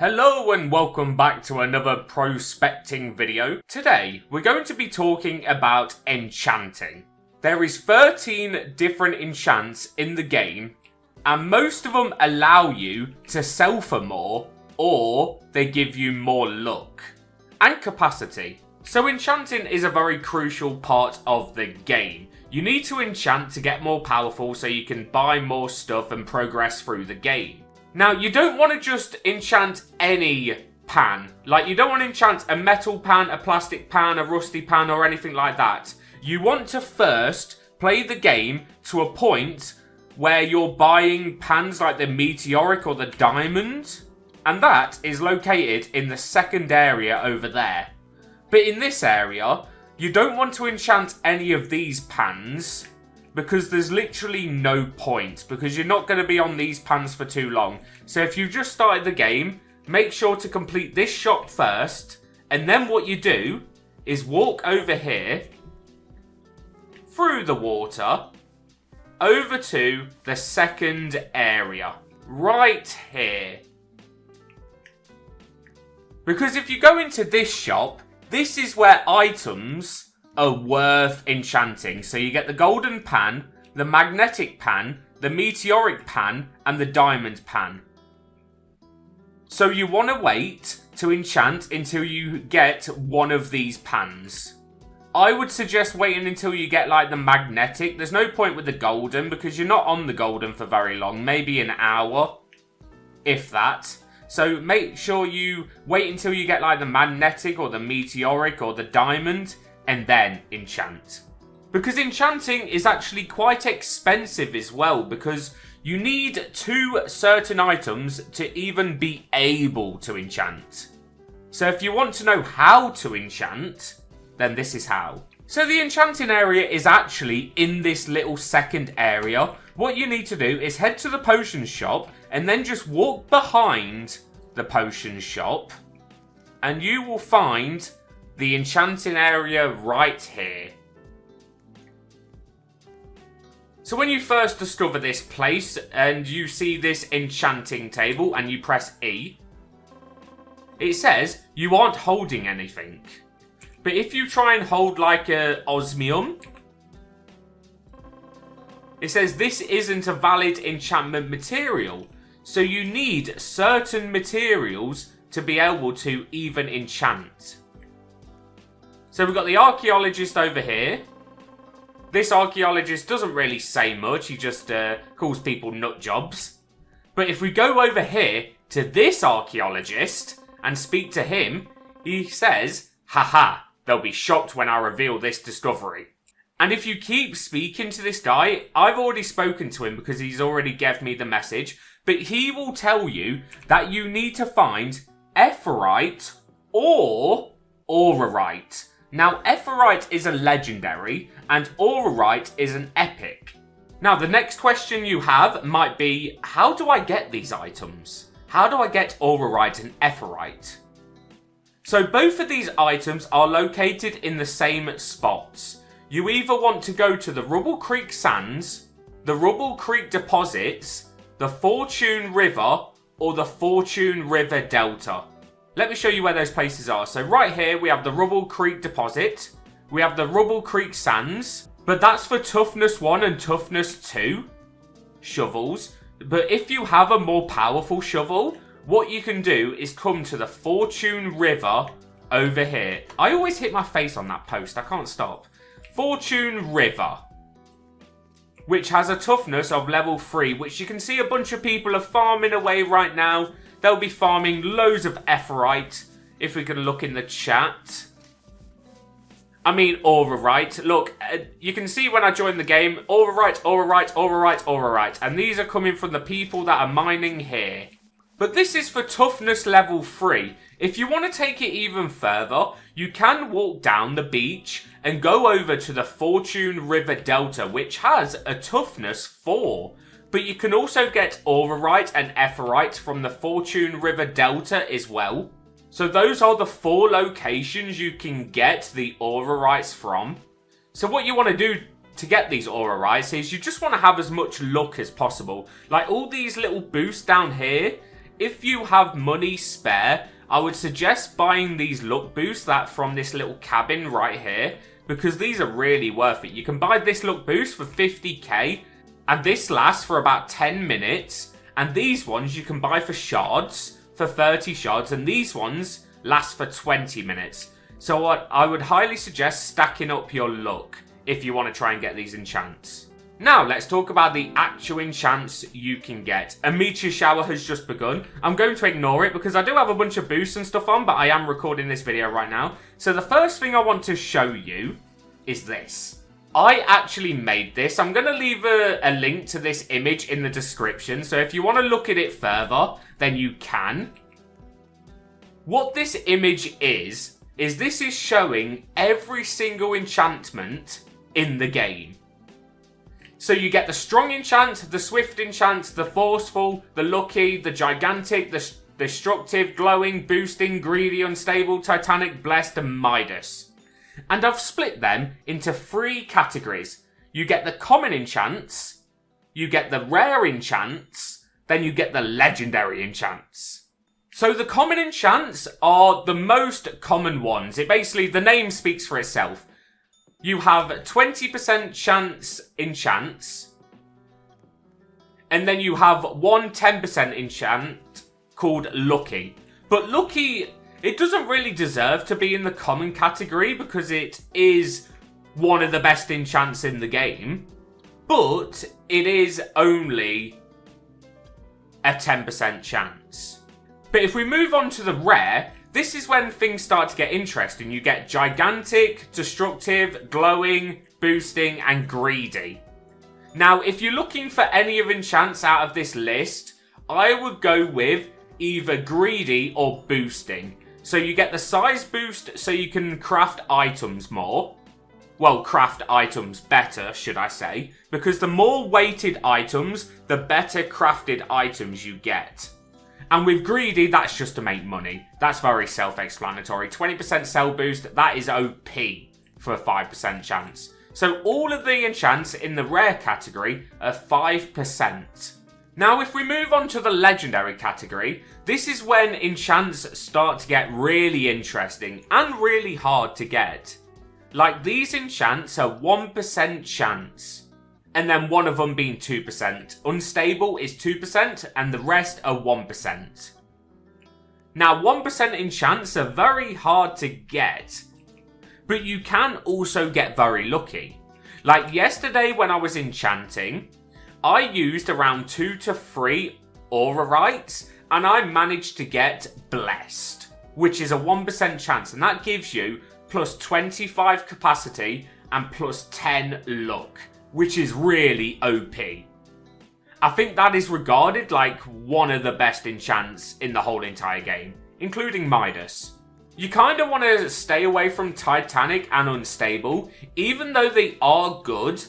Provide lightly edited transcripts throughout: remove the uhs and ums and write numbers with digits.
Hello and welcome back to another prospecting video. Today we're going to be talking about enchanting. There is 13 different enchants in the game and most of them allow you to sell for more or they give you more luck and capacity. So enchanting is a very crucial part of the game. You need to enchant to get more powerful so you can buy more stuff and progress through the game. Now, you don't want to just enchant any pan. Like, you don't want to enchant a metal pan, a plastic pan, a rusty pan, or anything like that. You want to first play the game to a point where you're buying pans like the meteoric or the diamond. And that is located in the second area over there. But in this area, you don't want to enchant any of these pans, because there's literally no point, because you're not going to be on these pans for too long. So if you've just started the game, make sure to complete this shop first, and then what you do is walk over here, through the water, over to the second area, right here. Because if you go into this shop, this is where items are worth enchanting. So you get the golden pan, the magnetic pan, the meteoric pan, and the diamond pan. So you want to wait to enchant until you get one of these pans. I would suggest waiting until you get like the magnetic. There's no point with the golden because you're not on the golden for very long, maybe an hour, if that. So make sure you wait until you get like the magnetic or the meteoric or the diamond, and then enchant. Because enchanting is actually quite expensive as well, because you need 2 certain items to even be able to enchant. So if you want to know how to enchant, then this is how. So the enchanting area is actually in this little second area. What you need to do is head to the potion shop and then just walk behind the potion shop and you will find the enchanting area right here. So when you first discover this place and you see this enchanting table and you press E, it says you aren't holding anything. But if you try and hold like a osmium, it says this isn't a valid enchantment material. So you need certain materials to be able to even enchant. So we've got the archaeologist over here. This archaeologist doesn't really say much. He just calls people nut jobs. But if we go over here to this archaeologist and speak to him, he says, haha, they'll be shocked when I reveal this discovery. And if you keep speaking to this guy, I've already spoken to him because he's already gave me the message, but he will tell you that you need to find Aurorite or Aurorite. Now, Aurorite is a legendary, and Aurorite is an epic. Now, the next question you have might be, how do I get these items? How do I get Aurorite and Aurorite? So, both of these items are located in the same spots. You either want to go to the Rubble Creek Sands, the Rubble Creek Deposits, the Fortune River, or the Fortune River Delta. Let me show you where those places are. So right here we have the Rubble Creek Deposit. We have the Rubble Creek Sands. But that's for Toughness 1 and Toughness 2 shovels. But if you have a more powerful shovel, what you can do is come to the Fortune River over here. I always hit my face on that post. I can't stop. Fortune River, which has a toughness of level 3, which you can see a bunch of people are farming away right now. They'll be farming loads of Aurorite, if we can look in the chat. I mean Aurorite. Look, you can see when I joined the game, Aurorite, Aurorite, Aurorite, Aurorite. And these are coming from the people that are mining here. But this is for toughness level 3. If you want to take it even further, you can walk down the beach and go over to the Fortune River Delta, which has a toughness 4. But you can also get Aurorite and Aurorite from the Fortune River Delta as well. So those are the 4 locations you can get the Aurorites from. So what you want to do to get these Aurorites is you just want to have as much luck as possible. Like all these little boosts down here if you have money spare, I would suggest buying these luck boosts that from this little cabin right here, because these are really worth it. You can buy this luck boost for 50k, and this lasts for about 10 minutes, and these ones you can buy for shards, for 30 shards, and these ones last for 20 minutes. So I would highly suggest stacking up your luck if you want to try and get these enchants. Now, let's talk about the actual enchants you can get. A meteor shower has just begun. I'm going to ignore it because I do have a bunch of boosts and stuff on, but I am recording this video right now. So the first thing I want to show you is this. I actually made this. I'm going to leave a link to this image in the description. So if you want to look at it further, then you can. What this image is this is showing every single enchantment in the game. So you get the strong enchant, the swift enchant, the forceful, the lucky, the gigantic, the destructive, glowing, boosting, greedy, unstable, titanic, blessed, and Midas. And I've split them into 3 categories. You get the common enchants, you get the rare enchants, then you get the legendary enchants. So the common enchants are the most common ones. The name speaks for itself. You have 20% chance enchants, and then you have one 10% enchant called Lucky. But Lucky, it doesn't really deserve to be in the common category because it is one of the best enchants in the game, but it is only a 10% chance. But if we move on to the rare, this is when things start to get interesting. You get gigantic, destructive, glowing, boosting, and greedy. Now, if you're looking for any of enchants out of this list, I would go with either greedy or boosting. So you get the size boost so you can craft items more. Well, craft items better, should I say. Because the more weighted items, the better crafted items you get. And with greedy, that's just to make money. That's very self-explanatory. 20% sell boost, that is OP for a 5% chance. So all of the enchants in the rare category are 5%. Now, if we move on to the legendary category, this is when enchants start to get really interesting and really hard to get. Like, these enchants are 1% chance. And then one of them being 2%. Unstable is 2% and the rest are 1%. Now 1% enchants are very hard to get, but you can also get very lucky. Like yesterday when I was enchanting, I used around 2 to 3 Aurorites and I managed to get Blessed, which is a 1% chance, and that gives you plus 25 capacity and plus 10 luck, which is really OP. I think that is regarded like one of the best enchants in the whole entire game, including Midas. You kind of want to stay away from Titanic and Unstable, even though they are good.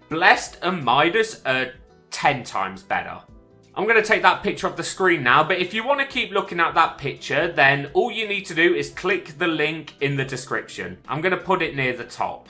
Blessed and Midas are 10 times better. I'm going to take that picture off the screen now, but if you want to keep looking at that picture, then all you need to do is click the link in the description. I'm going to put it near the top.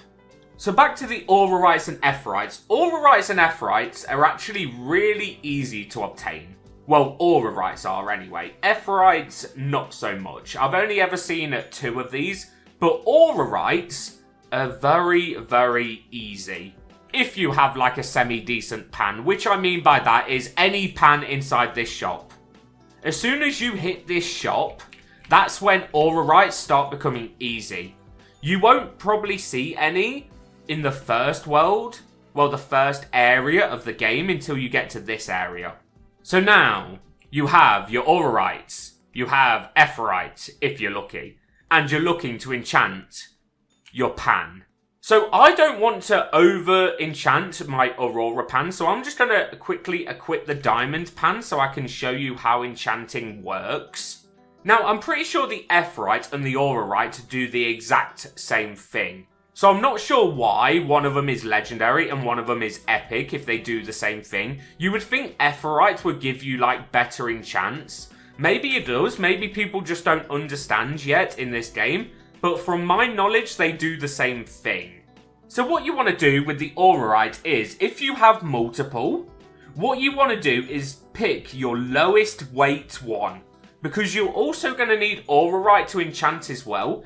So back to the Aurorites and Ephrorites. Aurorites and Ephrorites are actually really easy to obtain. Well, Aurorites are anyway. Ephrorites, not so much. I've only ever seen 2 of these, but Aurorites are very, very easy. If you have like a semi-decent pan, which I mean by that is any pan inside this shop. As soon as you hit this shop, that's when Aurorites start becoming easy. You won't probably see any in the first world, well, the first area of the game until you get to this area. So now, you have your Aurorites, you have Ephrorites, if you're lucky, and you're looking to enchant your pan. So I don't want to over-enchant my Aurora pan, so I'm just going to quickly equip the Diamond pan so I can show you how enchanting works. Now, I'm pretty sure the Ephrorite and the Aurorite do the exact same thing. So I'm not sure why one of them is legendary and one of them is epic if they do the same thing. You would think Ephrorite would give you like better enchants. Maybe it does, maybe people just don't understand yet in this game. But from my knowledge, they do the same thing. So what you want to do with the Aurorite is, if you have multiple, what you want to do is pick your lowest weight one, because you're also going to need Aurorite to enchant as well.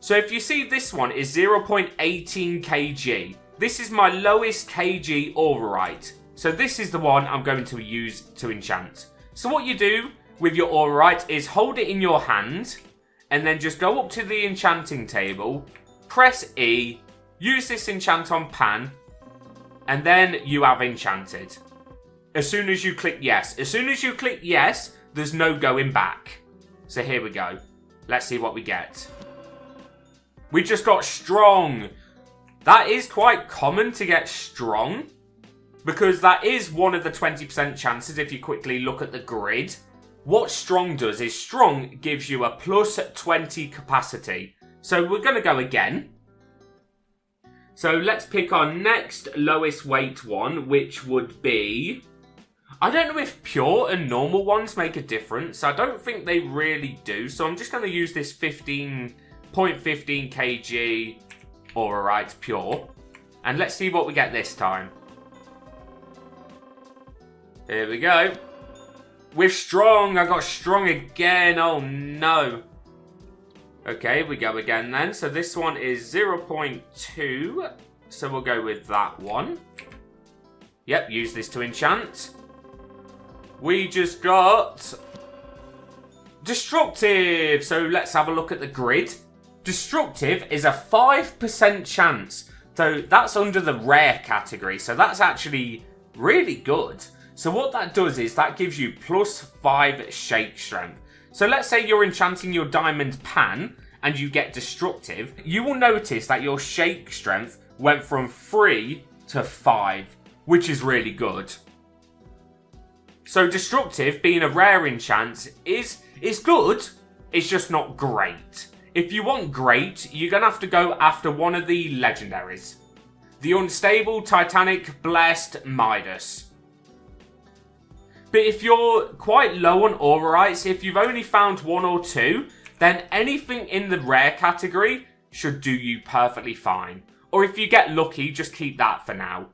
So if you see, this one is 0.18 kg. This is my lowest kg Aurorite. So this is the one I'm going to use to enchant. So what you do with your Aurorite is hold it in your hand, and then just go up to the enchanting table, press E, use this enchant on pan, and then you have enchanted. As soon as you click yes. As soon as you click yes, there's no going back. So here we go. Let's see what we get. We just got strong. That is quite common to get strong, because that is one of the 20% chances if you quickly look at the grid. What strong does is strong gives you a plus 20 capacity. So we're going to go again. So let's pick our next lowest weight one, which would be... I don't know if pure and normal ones make a difference. I don't think they really do. So I'm just going to use this 0.15 kg Aurorite pure. And let's see what we get this time. Here we go. With strong, I got strong again. Oh no. Okay, we go again then. So this one is 0.2. So we'll go with that one. Yep, use this to enchant. We just got destructive. So let's have a look at the grid. Destructive is a 5% chance. So that's under the rare category. So that's actually really good. So what that does is that gives you plus 5 shake strength. So let's say you're enchanting your diamond pan and you get destructive. You will notice that your shake strength went from 3 to 5, which is really good. So destructive, being a rare enchant, is good. It's just not great. If you want great, you're going to have to go after one of the legendaries. The Unstable, Titanic, Blessed, Midas. But if you're quite low on Aurorites, if you've only found 1 or 2, then anything in the rare category should do you perfectly fine. Or if you get lucky, just keep that for now.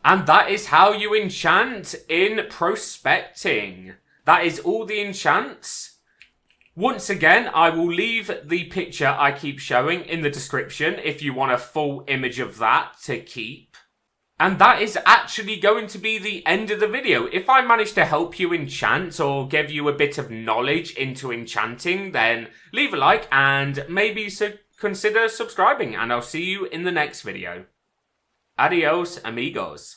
And that is how you enchant in prospecting. That is all the enchants. Once again, I will leave the picture I keep showing in the description if you want a full image of that to keep. And that is actually going to be the end of the video. If I managed to help you enchant or give you a bit of knowledge into enchanting, then leave a like and maybe consider subscribing. And I'll see you in the next video. Adios, amigos.